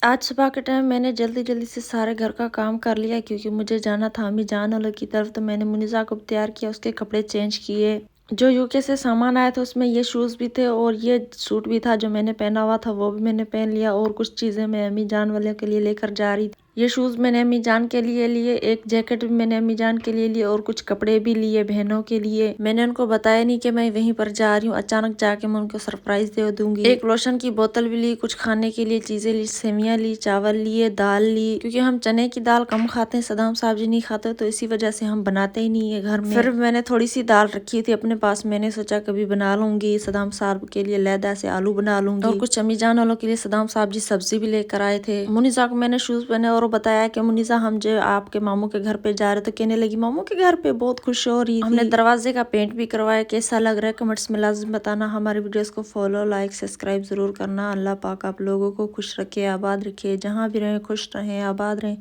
आज सुबह के टाइम मैंने जल्दी-जल्दी से सारे घर का काम कर लिया क्योंकि मुझे जाना था अम्मी जान वालों की तरफ। तो मैंने मुनीज़ा को तैयार किया, उसके कपड़े चेंज किए। जो यूके से सामान आया था उसमें ये शूज़ भी थे और ये सूट भी था जो मैंने पहना हुआ था, वो भी मैंने पहन लिया। और कुछ चीज़ें मैं अम्मी जान वालों के लिए लेकर जा रही थी। ये शूज़ मैंने अम्मी जान के लिए लिए, एक जैकेट भी मैंने अम्मी जान के लिए लिए और कुछ कपड़े भी लिए बहनों के लिए। मैंने उनको बताया नहीं कि मैं वहीं पर जा रही हूँ, अचानक जाके मैं उनको सरप्राइज दे दूंगी। एक लोशन की बोतल भी ली, कुछ खाने के लिए चीजें ली, सेवियां ली, चावल लिए, दाल ली, क्योंकि हम चने की दाल कम खाते हैं, सदाम साहब जी नहीं खाते, तो इसी वजह से हम बनाते ही नहीं है घर में। फिर मैंने थोड़ी सी दाल रखी थी अपने पास, मैंने सोचा कभी बना लूंगी सदाम साहब के लिए लैदा से आलू बना लूंगी। और कुछ अम्मी जान वालों के लिए सदाम साहब जी सब्जी भी लेकर आए थे। मुनीज़ा को मैंने शूज पहने और बताया कि मुनीज़ा हम जो आपके मामू के घर पे जा रहे, तो कहने लगी मामू के घर पे, बहुत खुश हो रही थी। हमने दरवाजे का पेंट भी करवाया, कैसा लग रहा है कमेंट्स में लाजम बताना। हमारी वीडियोस को फॉलो, लाइक, सब्सक्राइब जरूर करना। अल्लाह पाक आप लोगों को खुश रखे, आबाद रखे, जहाँ भी रहें खुश रहें, आबाद रहें।